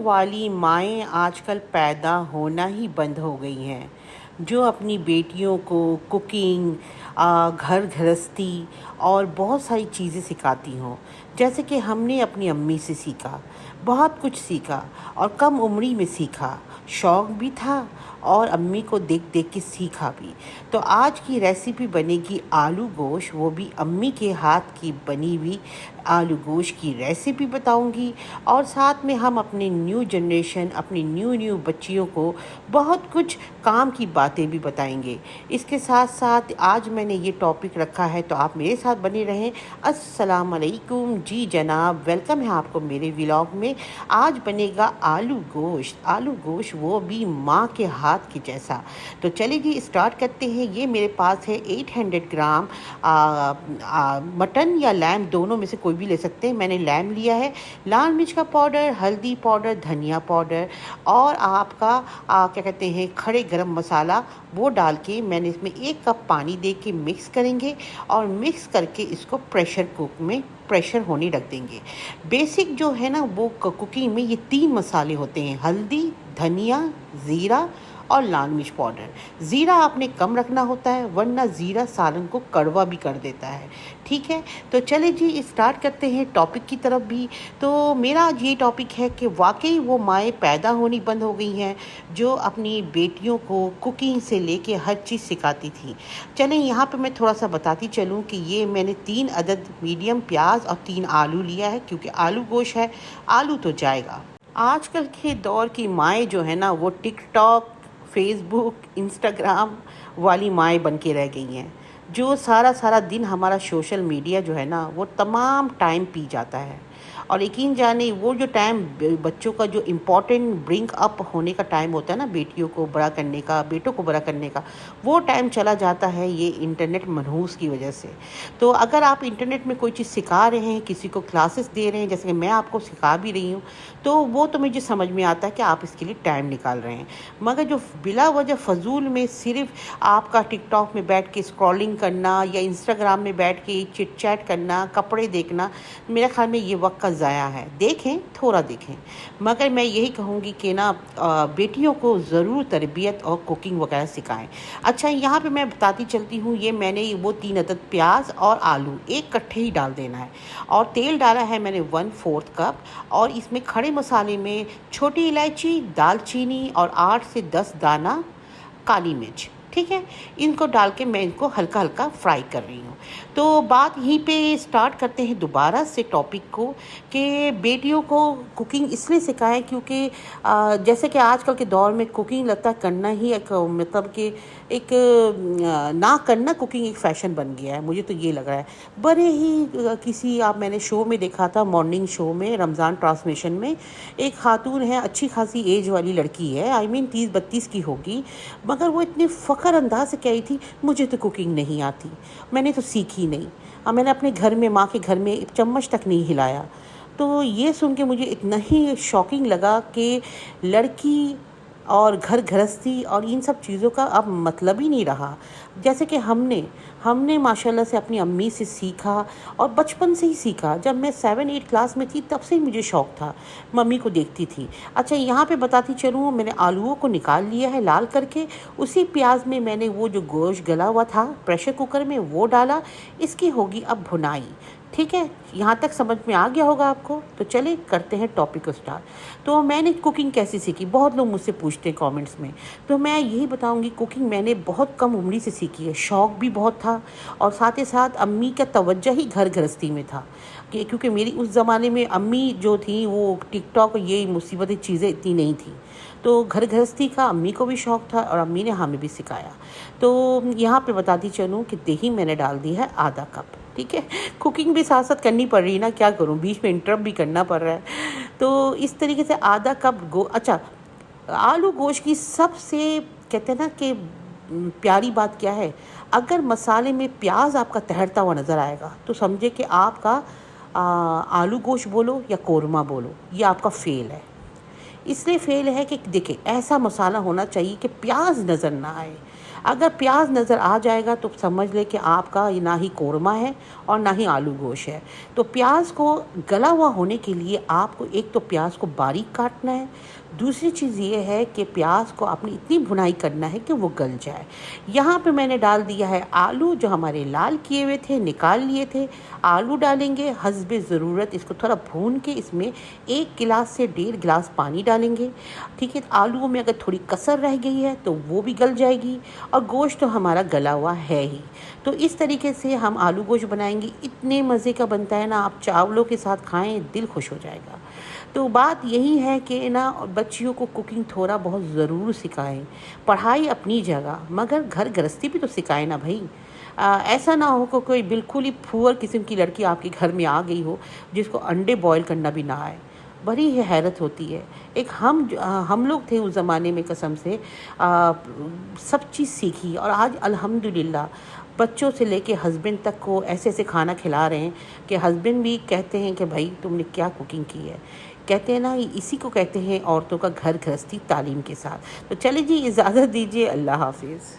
वाली माएँ आजकल पैदा होना ही बंद हो गई हैं, जो अपनी बेटियों को कुकिंग, घर गृहस्थी और बहुत सारी चीज़ें सिखाती हों। जैसे कि हमने अपनी अम्मी से सीखा, बहुत कुछ सीखा और कम उम्री में सीखा, शौक़ भी था और अम्मी को देख देख के सीखा भी। तो आज की रेसिपी बनेगी आलू गोश्त, वो भी अम्मी के हाथ की बनी हुई आलू गोश्त की रेसिपी बताऊंगी। और साथ में हम अपने न्यू जनरेशन, अपनी न्यू बच्चियों को बहुत कुछ काम की बातें भी बताएंगे। इसके साथ साथ आज मैंने ये टॉपिक रखा है, तो आप मेरे साथ बने रहें। अस्सलाम वालेकुम जी जनाब, वेलकम है आपको मेरे व्लॉग में। आज बनेगा आलू गोश्त वो भी माँ के हाथ के जैसा। तो चलिए जी स्टार्ट करते हैं। ये मेरे पास है 800 ग्राम मटन या लैम, दोनों में से कोई भी ले सकते हैं। मैंने लैम लिया है। लाल मिर्च का पाउडर, हल्दी पाउडर, धनिया पाउडर और आपका क्या कहते हैं खड़े गरम मसाला, वो डाल के मैंने इसमें 1 कप पानी दे के मिक्स करेंगे और मिक्स करके इसको प्रेशर कुक में प्रेशर होने रख देंगे। बेसिक जो है ना वो कुकिंग में ये 3 मसाले होते हैं, हल्दी, धनिया, ज़ीरा और लाल मिर्च पाउडर। ज़ीरा आपने कम रखना होता है, वरना ज़ीरा सालन को कड़वा भी कर देता है। ठीक है, तो चले जी स्टार्ट करते हैं टॉपिक की तरफ भी। तो मेरा आज ये टॉपिक है कि वाकई वो माएँ पैदा होनी बंद हो गई हैं, जो अपनी बेटियों को कुकिंग से लेके हर चीज़ सिखाती थी। चलें यहाँ पे मैं थोड़ा सा बताती चलूँ कि ये मैंने 3 अदद मीडियम प्याज और 3 आलू लिया है, क्योंकि आलू गोश्त है, आलू तो जाएगा। आजकल के दौर की माएँ जो है ना वो टिकटॉक, फेसबुक, इंस्टाग्राम वाली माएँ बन के रह गई हैं, जो सारा दिन हमारा सोशल मीडिया जो है ना वो तमाम टाइम पी जाता है। और यकीन जाने वो जो टाइम बच्चों का जो इम्पोर्टेंट ब्रिंग अप होने का टाइम होता है ना, बेटियों को बड़ा करने का, बेटों को बड़ा करने का, वो टाइम चला जाता है ये इंटरनेट मनहूस की वजह से। तो अगर आप इंटरनेट में कोई चीज़ सिखा रहे हैं, किसी को क्लासेस दे रहे हैं, जैसे कि मैं आपको सिखा भी रही हूँ, तो वो तो मुझे समझ में आता है कि आप इसके लिए टाइम निकाल रहे हैं। मगर जो बिला वजह फ़जूल में सिर्फ आपका टिकटॉक में बैठ के स्क्रॉलिंग करना या इंस्टाग्राम में बैठ के चिट चैट करना, कपड़े देखना, मेरे ख्याल में ये वक्त का ज़ाया है। देखें, थोड़ा देखें, मगर मैं यही कहूँगी कि ना बेटियों को ज़रूर तरबियत और कुकिंग वगैरह सिखाएं। अच्छा, यहाँ पे मैं बताती चलती हूँ, ये मैंने वो 3 अदद प्याज और आलू एक कट्ठे ही डाल देना है। और तेल डाला है मैंने 1/4 कप, और इसमें खड़े मसाले में छोटी इलायची, दालचीनी और 8 से 10 दाना काली मिर्च। ठीक है, इनको डाल के मैं इनको हल्का हल्का फ्राई कर रही हूँ। तो बात यहीं पे स्टार्ट करते हैं दोबारा से टॉपिक को, कि बेटियों को कुकिंग इसलिए सिखाएं क्योंकि जैसे कि आजकल के दौर में कुकिंग लगता है करना ही एक मतलब कि एक ना करना कुकिंग एक फ़ैशन बन गया है। मुझे तो ये लग रहा है। बड़े ही किसी मैंने शो में देखा था, मॉर्निंग शो में, रमज़ान ट्रांसमिशन में, एक खातून है, अच्छी खासी एज वाली लड़की है, आई मीन 30-32 की होगी, मगर वो इतने फ़ख्र अंदाज से कही थी, मुझे तो कुकिंग नहीं आती, मैंने तो सीखी नहीं, और मैंने अपने घर में, माँ के घर में एक चम्मच तक नहीं हिलाया। तो ये सुन के मुझे इतना ही शॉकिंग लगा कि लड़की और घर गृहस्थी और इन सब चीज़ों का अब मतलब ही नहीं रहा। जैसे कि हमने माशाल्लाह से अपनी अम्मी से सीखा, और बचपन से ही सीखा। जब मैं 7-8 क्लास में थी तब से ही मुझे शौक़ था, मम्मी को देखती थी। अच्छा, यहाँ पे बताती चलूँ, मैंने आलूओं को निकाल लिया है लाल करके। उसी प्याज में मैंने वो जो गोश्त गला हुआ था प्रेशर कुकर में वो डाला। इसकी होगी अब भुनाई। ठीक है, यहाँ तक समझ में आ गया होगा आपको। तो चलिए करते हैं टॉपिक को स्टार्ट। तो मैंने कुकिंग कैसे सीखी, बहुत लोग मुझसे पूछते हैं कमेंट्स में, तो मैं यही बताऊंगी, कुकिंग मैंने बहुत कम उम्र से सीखी है। शौक़ भी बहुत था, और साथ ही साथ अम्मी का तवज्जो ही घर गृहस्थी में था, क्योंकि मेरी उस ज़माने में अम्मी जो थी वो टिकटॉक, ये मुसीबती चीज़ें इतनी नहीं थी। तो घर गृहस्थी का अम्मी को भी शौक़ था, और अम्मी ने हमें भी सिखाया। तो यहाँ पे बताती चलूँ कि दही मैंने डाल दी है आधा कप। ठीक है, कुकिंग भी साथ साथ करनी पड़ रही है ना, क्या करूँ, बीच में इंटरप्ट भी करना पड़ रहा है। तो इस तरीके से आधा कप अच्छा, आलू गोश्त की सबसे कहते हैं ना कि प्यारी बात क्या है, अगर मसाले में प्याज आपका तैरता हुआ नज़र आएगा तो समझे कि आपका आलू गोश्त बोलो या कोरमा बोलो, ये आपका फेल है। इसलिए फेल है कि देखिए, ऐसा मसाला होना चाहिए कि प्याज नज़र ना आए। अगर प्याज नज़र आ जाएगा तो समझ ले कि आपका ये ना ही कोरमा है और ना ही आलू गोश है। तो प्याज को गला हुआ होने के लिए आपको एक तो प्याज को बारीक काटना है, दूसरी चीज़ ये है कि प्याज को आपने इतनी भुनाई करना है कि वो गल जाए। यहाँ पे मैंने डाल दिया है आलू, जो हमारे लाल किए हुए थे, निकाल लिए थे। आलू डालेंगे हस्बे ज़रूरत, इसको थोड़ा भून के इसमें 1 गिलास से 1.5 गिलास पानी डालेंगे। ठीक है, आलूओं में अगर थोड़ी कसर रह गई है तो वो भी गल जाएगी, और गोश्त तो हमारा गला हुआ है ही। तो इस तरीके से हम आलू गोश्त बनाएंगे, इतने मज़े का बनता है ना, आप चावलों के साथ खाएं, दिल खुश हो जाएगा। तो बात यही है कि ना, बच्चियों को कुकिंग थोड़ा बहुत ज़रूर सिखाएं। पढ़ाई अपनी जगह, मगर घर गृहस्थी भी तो सिखाएं ना भाई। ऐसा ना हो कि कोई बिल्कुल ही फुअर किस्म की लड़की आपके घर में आ गई हो जिसको अंडे बॉईल करना भी ना आए। बड़ी ही हैरत होती है। एक हम लोग थे उस ज़माने में, कसम से सब चीज़ सीखी, और आज अल्हम्दुलिल्लाह बच्चों से लेके हस्बैंड तक को ऐसे ऐसे खाना खिला रहे हैं कि हस्बैंड भी कहते हैं कि भाई तुमने क्या कुकिंग की है। कहते हैं ना, इसी को कहते हैं औरतों का घर गृहस्थी तालीम के साथ। तो चलिए जी, इजाज़त दीजिए, अल्लाह हाफिज़।